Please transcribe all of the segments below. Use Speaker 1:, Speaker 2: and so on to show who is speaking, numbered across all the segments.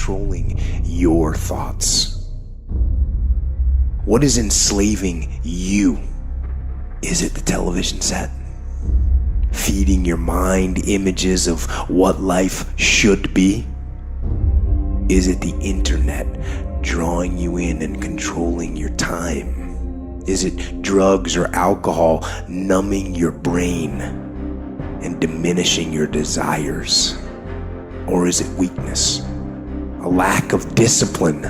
Speaker 1: controlling your thoughts? What is enslaving you? Is it the television set? Feeding your mind images of what life should be? Is it the internet drawing you in and controlling your time? Is it drugs or alcohol numbing your brain and diminishing your desires? Or is it weakness, a lack of discipline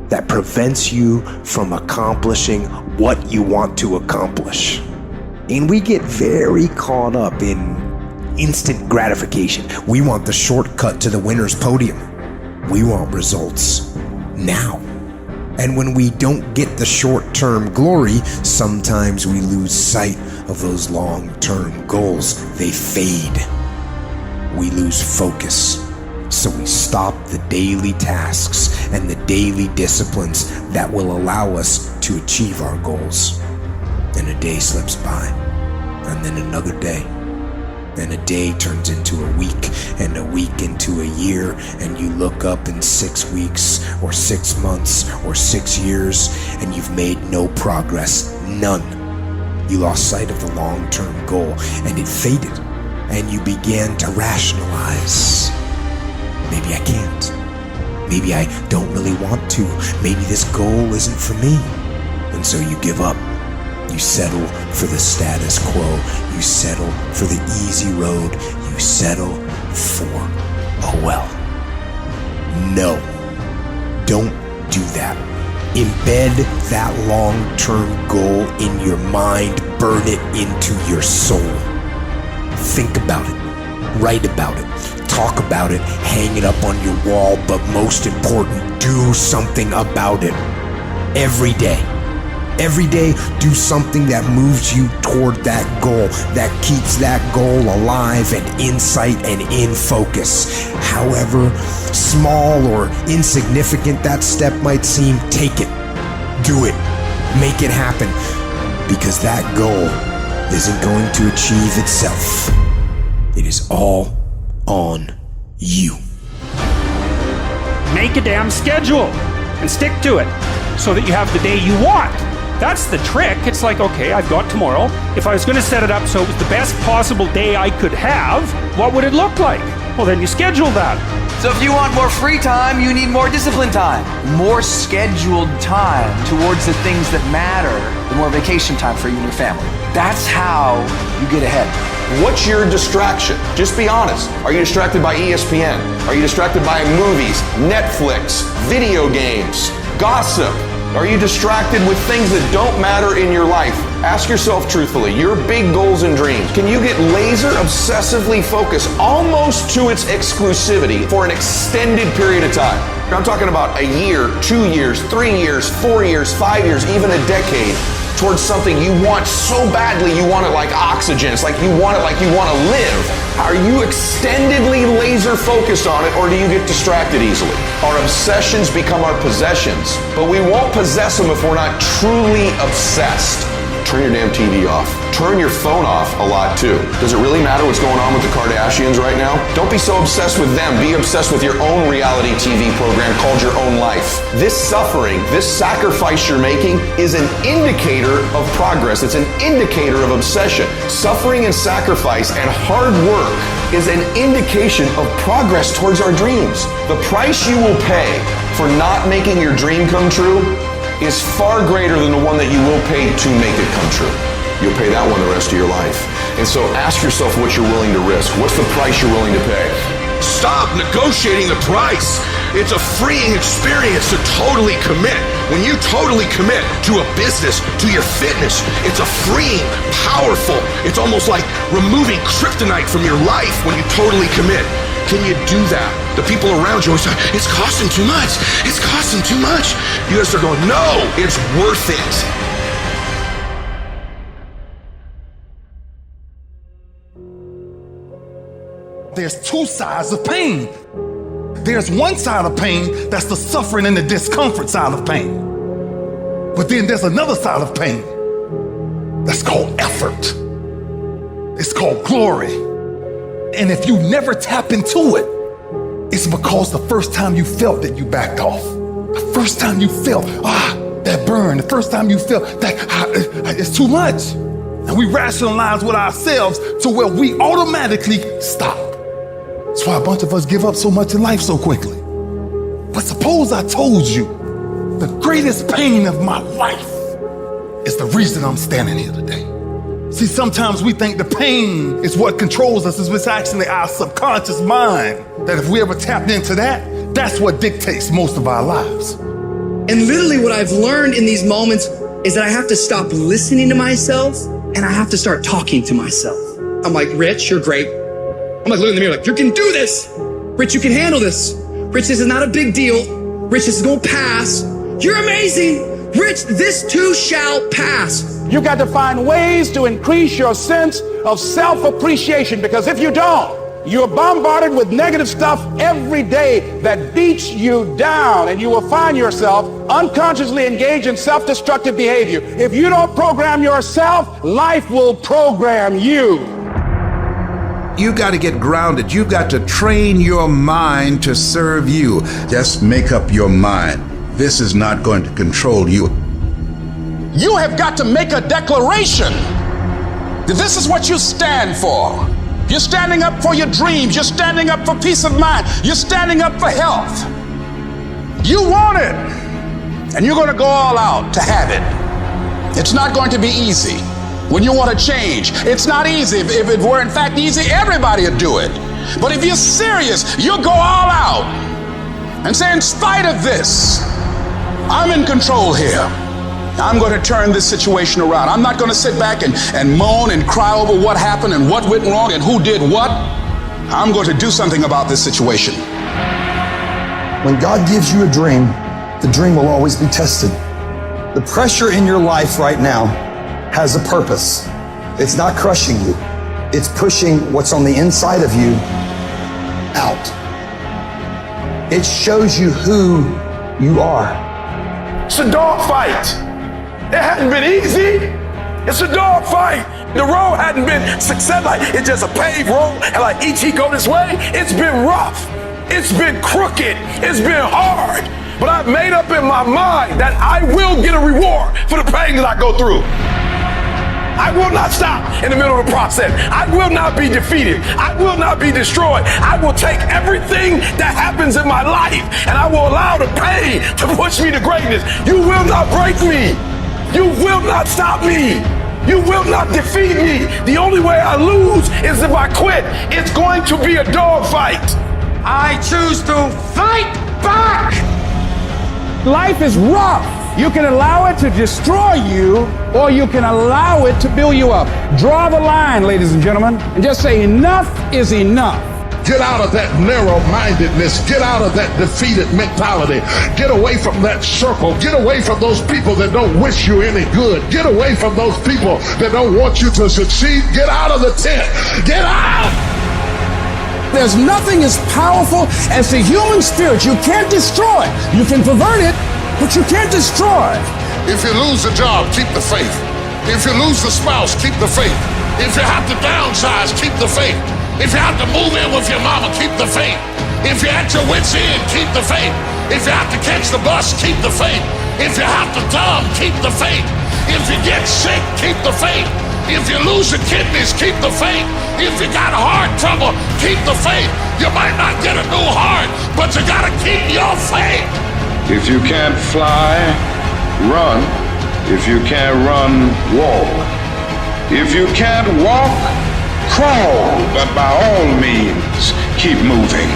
Speaker 1: that prevents you from accomplishing what you want to accomplish? And we get very caught up in instant gratification. We want the shortcut to the winner's podium. We want results now. And when we don't get the short-term glory, sometimes we lose sight of those long-term goals. They fade. We lose focus. So we stop the daily tasks and the daily disciplines that will allow us to achieve our goals. And a day slips by, and then another day. And a day turns into a week, and a week into a year, and you look up in 6 weeks, or 6 months, or 6 years, and you've made no progress, none. You lost sight of the long-term goal, and it faded, and you began to rationalize. Maybe I can't. Maybe I don't really want to. Maybe this goal isn't for me. And so you give up. You settle for the status quo. You settle for the easy road. You settle for, oh well. No, don't do that. Embed that long-term goal in your mind. Burn it into your soul. Think about it. Write about it. Talk about it. Hang it up on your wall. But most important, do something about it. Every day. Every day, do something that moves you toward that goal, that keeps that goal alive and in sight and in focus. However small or insignificant that step might seem, take it. Do it. Make it happen. Because that goal isn't going to achieve itself. It is all on you.
Speaker 2: Make a damn schedule and stick to it so that you have the day you want. That's the trick. It's like, okay, I've got tomorrow. If I was going to set it up so it was the best possible day I could have, what would it look like? Well, then you schedule that.
Speaker 3: So if you want more free time, you need more disciplined time. More scheduled time towards the things that matter. The more vacation time for you and your family. That's how you get ahead.
Speaker 4: What's your distraction? Just be honest. Are you distracted by ESPN? Are you distracted by movies, Netflix, video games, gossip? Are you distracted with things that don't matter in your life? Ask yourself truthfully, your big goals and dreams. Can you get laser obsessively focused almost to its exclusivity for an extended period of time? I'm talking about a year, 2 years, 3 years, 4 years, 5 years, even a decade towards something you want so badly you want it like oxygen. It's like you want it like you want to live. Are you extendedly laser focused on it, or do you get distracted easily? Our obsessions become our possessions, but we won't possess them if we're not truly obsessed. Turn your damn TV off. Turn your phone off a lot too. Does it really matter what's going on with the Kardashians right now? Don't be so obsessed with them. Be obsessed with your own reality TV program called Your Own Life. This suffering, this sacrifice you're making is an indicator of progress. It's an indicator of obsession. Suffering and sacrifice and hard work is an indication of progress towards our dreams. The price you will pay for not making your dream come true is far greater than the one that you will pay to make it come true. You'll pay that one the rest of your life. And so ask yourself what you're willing to risk. What's the price you're willing to pay?
Speaker 5: Stop negotiating the price. It's a freeing experience to totally commit. When you totally commit to a business, to your fitness, it's a freeing, powerful, it's almost like removing kryptonite from your life when you totally commit. Can you do that? The people around you always say, it's costing too much. It's costing too much. You guys are going, no, it's worth it.
Speaker 6: There's two sides of pain. There's one side of pain that's the suffering and the discomfort side of pain. But then there's another side of pain that's called effort. It's called glory. And if you never tap into it, It's because the first time you felt that you backed off. The first time you felt, that burn. The first time you felt that it's too much. And we rationalize with ourselves to where we automatically stop. That's why a bunch of us give up so much in life so quickly. But suppose I told you the greatest pain of my life is the reason I'm standing here today. See, sometimes we think the pain is what controls us. It's actually our subconscious mind that if we ever tapped into that, that's what dictates most of our lives.
Speaker 7: And literally what I've learned in these moments is that I have to stop listening to myself and I have to start talking to myself. I'm like, Rich, you're great. I'm like, looking in the mirror like, you can do this. Rich, you can handle this. Rich, this is not a big deal. Rich, this is gonna pass. You're amazing. Rich, this too shall pass.
Speaker 8: You got to find ways to increase your sense of self-appreciation, because if you don't, you're bombarded with negative stuff every day that beats you down, and you will find yourself unconsciously engaged in self-destructive behavior. If you don't program yourself, life will program you.
Speaker 9: You got to get grounded. You got to train your mind to serve you. Just make up your mind. This is not going to control you.
Speaker 8: You have got to make a declaration that this is what you stand for. You're standing up for your dreams. You're standing up for peace of mind. You're standing up for health. You want it, and you're going to go all out to have it. It's not going to be easy. When you want to change, it's not easy. If it were in fact easy, everybody would do it. But if you're serious, you'll go all out and say, in spite of this, I'm in control here. I'm going to turn this situation around. I'm not going to sit back and moan and cry over what happened and what went wrong and who did what. I'm going to do something about this situation.
Speaker 10: When God gives you a dream, the dream will always be tested. The pressure in your life right now has a purpose. It's not crushing you. It's pushing what's on the inside of you out. It shows you who you are.
Speaker 5: It's a dog fight. It hadn't been easy. It's a dog fight. The road hadn't been success. Like it's just a paved road, and like each he go this way. It's been rough. It's been crooked. It's been hard. But I've made up in my mind that I will get a reward for the pain that I go through. I will not stop in the middle of the process. I will not be defeated. I will not be destroyed. I will take everything that happens in my life and I will allow the pain to push me to greatness. You will not break me. You will not stop me. You will not defeat me. The only way I lose is if I quit. It's going to be a dog fight.
Speaker 8: I choose to fight back. Life is rough. You can allow it to destroy you, or you can allow it to build you up. Draw the line, ladies and gentlemen, and just say enough is enough.
Speaker 11: Get out of that narrow-mindedness. Get out of that defeated mentality. Get away from that circle. Get away from those people that don't wish you any good. Get away from those people that don't want you to succeed. Get out of the tent. Get out!
Speaker 8: There's nothing as powerful as the human spirit. You can't destroy it. You can pervert it, but you can't destroy it.
Speaker 11: If you lose a job, keep the faith. If you lose the spouse, keep the faith. If you have to downsize, keep the faith. If you have to move in with your mama, keep the faith. If you're at your wit's end, keep the faith. If you have to catch the bus, keep the faith. If you have to dumb, keep the faith. If you get sick, keep the faith. If you lose your kidneys, keep the faith. If you got heart trouble, keep the faith. You might not get a new heart, but you gotta keep your faith.
Speaker 12: If you can't fly, run. If you can't run, walk. If you can't walk, crawl. But by all means, keep moving.